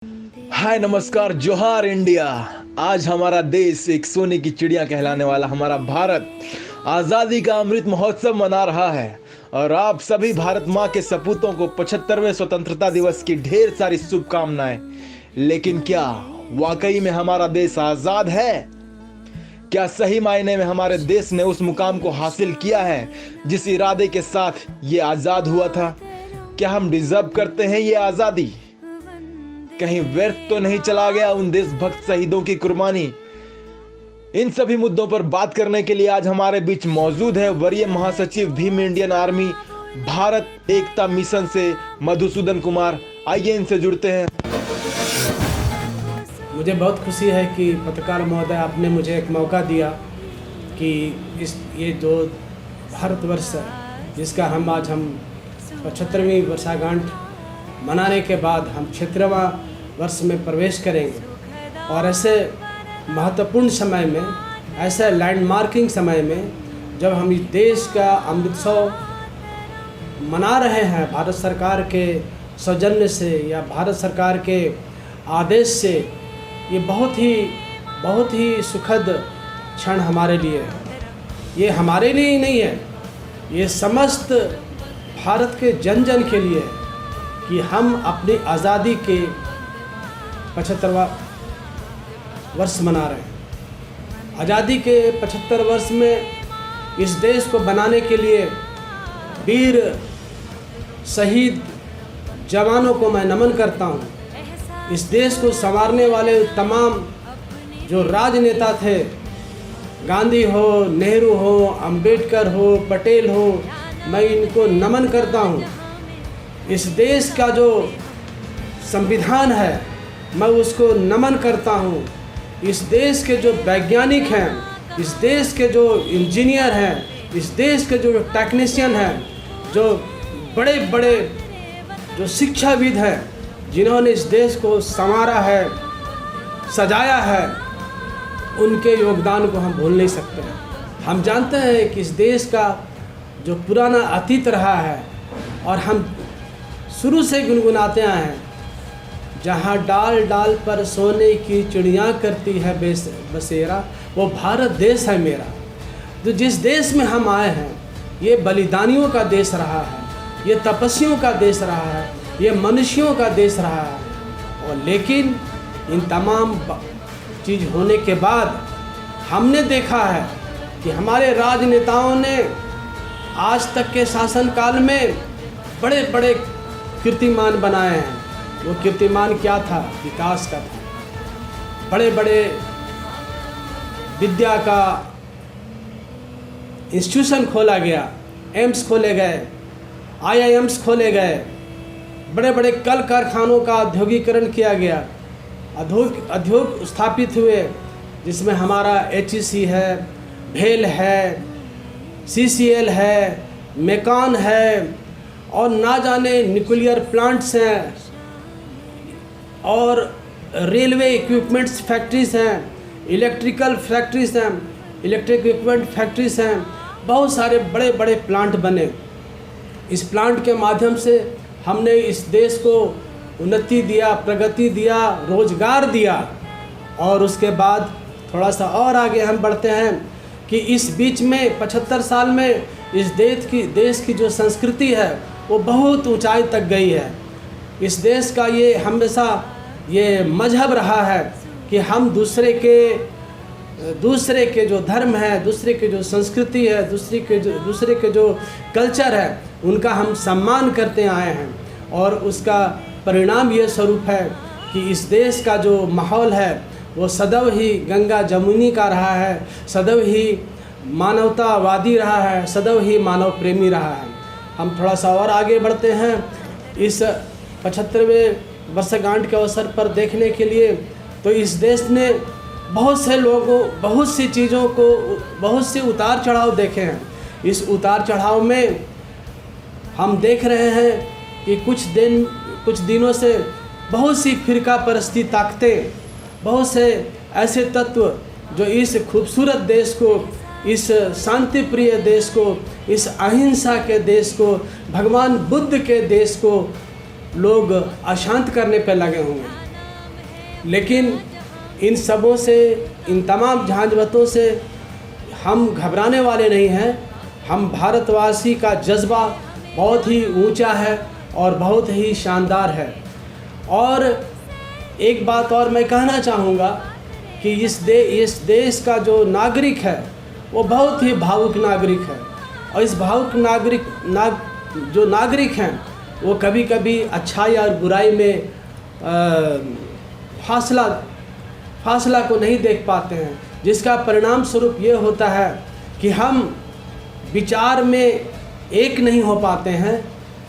हाय नमस्कार जोहार इंडिया। आज हमारा देश एक सोने की चिड़िया कहलाने वाला हमारा भारत आजादी का अमृत महोत्सव मना रहा है और आप सभी भारत माँ के सपूतों को 75वें स्वतंत्रता दिवस की ढेर सारी शुभकामनाएं। लेकिन क्या वाकई में हमारा देश आजाद है? क्या सही मायने में हमारे देश ने उस मुकाम को हासिल किया है जिस इरादे के साथ ये आजाद हुआ था? क्या हम डिजर्व करते हैं ये आजादी? कहीं व्यर्थ तो नहीं चला गया उन देशभक्त शहीदों की कुर्बानी? इन सभी मुद्दों पर बात करने के लिए आज हमारे बीच मौजूद है वरीय महासचिव भीम इंडियन आर्मी भारत एकता मिशन से मधुसूदन कुमार। आइए इनसे जुड़ते हैं। मुझे बहुत खुशी है कि पत्रकार महोदय आपने मुझे एक मौका दिया कि ये जो भारतवर्ष है जिसका हम 75वीं वर्षगांठ मनाने के बाद हम 76वां वर्ष में प्रवेश करेंगे और ऐसे महत्वपूर्ण समय में, ऐसे लैंडमार्किंग समय में जब हम इस देश का अमृतोत्सव मना रहे हैं भारत सरकार के सौजन्य से या भारत सरकार के आदेश से, ये बहुत ही सुखद क्षण हमारे लिए है। ये हमारे लिए ही नहीं है, ये समस्त भारत के जन जन के लिए है कि हम अपनी आज़ादी के 75वां वर्ष मना रहे हैं। आज़ादी के 75 वर्ष में इस देश को बनाने के लिए वीर शहीद जवानों को मैं नमन करता हूँ। इस देश को संवारने वाले तमाम जो राजनेता थे, गांधी हो, नेहरू हो, अंबेडकर हो, पटेल हो, मैं इनको नमन करता हूँ। इस देश का जो संविधान है मैं उसको नमन करता हूँ। इस देश के जो वैज्ञानिक हैं, इस देश के जो इंजीनियर हैं, इस देश के जो टेक्नीशियन हैं, जो बड़े बड़े जो शिक्षाविद हैं जिन्होंने इस देश को संवारा है, सजाया है, उनके योगदान को हम भूल नहीं सकते हैं। हम जानते हैं कि इस देश का जो पुराना अतीत रहा है और हम शुरू से गुनगुनाते आए हैं, जहाँ डाल डाल पर सोने की चिड़िया करती है बसेरा, वो भारत देश है मेरा। तो जिस देश में हम आए हैं ये बलिदानियों का देश रहा है, ये तपस्वियों का देश रहा है, ये मनुष्यों का देश रहा है। और लेकिन इन तमाम चीज़ होने के बाद हमने देखा है कि हमारे राजनेताओं ने आज तक के शासनकाल में बड़े बड़े कीर्तिमान बनाए हैं। वो कीर्तिमान क्या था? विकास का था। बड़े बड़े विद्या का इंस्टीट्यूशन खोला गया, एम्स खोले गए, आईआईएम्स खोले गए, बड़े बड़े कल कारखानों का औद्योगिकरण किया गया, उद्योग स्थापित हुए जिसमें हमारा एचईसी है, भेल है, सीसीएल है, मेकान है और ना जाने न्यूक्लियर प्लांट्स हैं और रेलवे इक्विपमेंट्स फैक्ट्रीज़ हैं, इलेक्ट्रिकल फैक्ट्रीज़ हैं, इलेक्ट्रिक इक्विपमेंट फैक्ट्रीज़ हैं। बहुत सारे बड़े बड़े प्लांट बने। इस प्लांट के माध्यम से हमने इस देश को उन्नति दिया, प्रगति दिया, रोजगार दिया। और उसके बाद थोड़ा सा और आगे हम बढ़ते हैं कि इस बीच में 75 साल में इस देश की जो संस्कृति है वो बहुत ऊंचाई तक गई है। इस देश का ये हमेशा ये मजहब रहा है कि हम दूसरे के जो धर्म है, दूसरे के जो संस्कृति है, दूसरे के जो कल्चर है, उनका हम सम्मान करते आए हैं। और उसका परिणाम ये स्वरूप है कि इस देश का जो माहौल है वो सदैव ही गंगा जमुनी का रहा है, सदैव ही मानवतावादी रहा है, सदैव ही मानव प्रेमी रहा है। हम थोड़ा सा और आगे बढ़ते हैं। इस 75वें वर्षगांठ के अवसर पर देखने के लिए तो इस देश ने बहुत से लोगों, बहुत सी चीज़ों को, बहुत से उतार चढ़ाव देखे हैं। इस उतार चढ़ाव में हम देख रहे हैं कि कुछ दिनों से बहुत सी फिरका परस्ती ताकतें, बहुत से ऐसे तत्व जो इस खूबसूरत देश को, इस शांति प्रिय देश को, इस अहिंसा के देश को, भगवान बुद्ध के देश को लोग अशांत करने पर लगे होंगे। लेकिन इन सबों से, इन तमाम झांझवतों से हम घबराने वाले नहीं हैं। हम भारतवासी का जज्बा बहुत ही ऊंचा है और बहुत ही शानदार है। और एक बात और मैं कहना चाहूँगा कि इस देश का जो नागरिक है वो बहुत ही भावुक नागरिक है, और इस भावुक जो नागरिक हैं वो कभी कभी अच्छाई और बुराई में फासला को नहीं देख पाते हैं, जिसका परिणाम स्वरूप ये होता है कि हम विचार में एक नहीं हो पाते हैं।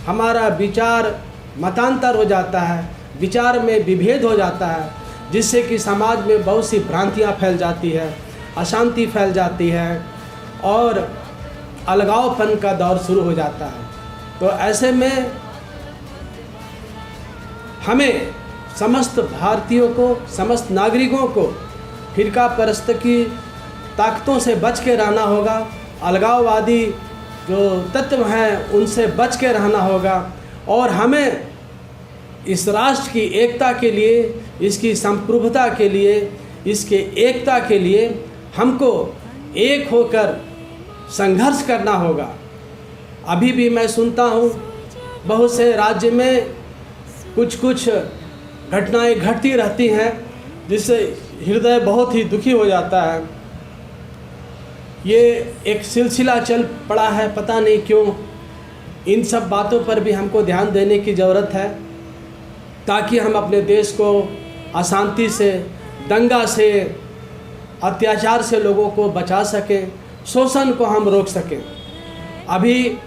हमारा विचार मतांतर हो जाता है, विचार में विभेद हो जाता है, जिससे कि समाज में बहुत सी भ्रांतियाँ फैल जाती है, अशांति फैल जाती है और अलगावपन का दौर शुरू हो जाता है। तो ऐसे में हमें समस्त भारतीयों को, समस्त नागरिकों को फिरका परस्त की ताकतों से बच के रहना होगा। अलगाववादी जो तत्व हैं उनसे बच के रहना होगा, और हमें इस राष्ट्र की एकता के लिए, इसकी संप्रभुता के लिए, इसके एकता के लिए हमको एक होकर संघर्ष करना होगा। अभी भी मैं सुनता हूँ बहुत से राज्य में कुछ घटनाएं घटती रहती हैं, जिससे हृदय बहुत ही दुखी हो जाता है। ये एक सिलसिला चल पड़ा है, पता नहीं क्यों। इन सब बातों पर भी हमको ध्यान देने की ज़रूरत है, ताकि हम अपने देश को अशांति से, दंगा से, अत्याचार से लोगों को बचा सकें, शोषण को हम रोक सकें। अभी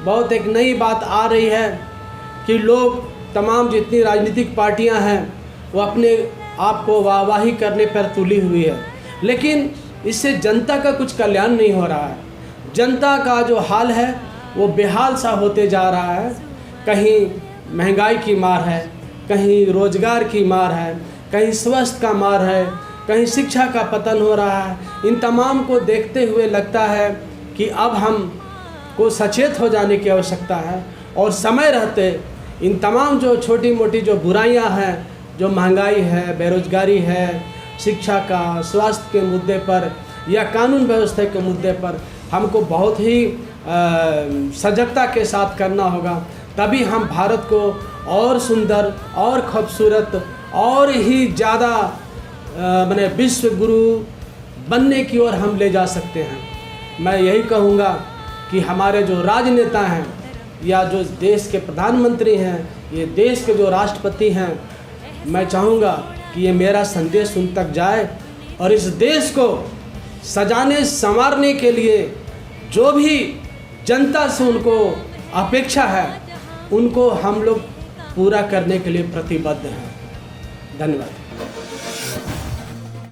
बहुत एक नई बात आ रही है कि लोग, तमाम जितनी राजनीतिक पार्टियां हैं, वो अपने आप को वाहवाही करने पर तुली हुई है, लेकिन इससे जनता का कुछ कल्याण नहीं हो रहा है। जनता का जो हाल है वो बेहाल सा होते जा रहा है। कहीं महंगाई की मार है, कहीं रोजगार की मार है, कहीं स्वास्थ्य का मार है, कहीं शिक्षा का पतन हो रहा है। इन तमाम को देखते हुए लगता है कि अब हम को सचेत हो जाने की आवश्यकता है, और समय रहते इन तमाम जो छोटी मोटी जो बुराइयां हैं, जो महंगाई है, बेरोजगारी है, शिक्षा का, स्वास्थ्य के मुद्दे पर या कानून व्यवस्था के मुद्दे पर हमको बहुत ही सजगता के साथ करना होगा। तभी हम भारत को और सुंदर और खूबसूरत और ही ज़्यादा माने विश्व गुरु बनने की ओर हम ले जा सकते हैं। मैं यही कहूँगा कि हमारे जो राजनेता हैं या जो देश के प्रधानमंत्री हैं, ये देश के जो राष्ट्रपति हैं, मैं चाहूँगा कि ये मेरा संदेश उन तक जाए, और इस देश को सजाने संवारने के लिए जो भी जनता से उनको अपेक्षा है, उनको हम लोग पूरा करने के लिए प्रतिबद्ध हैं। धन्यवाद।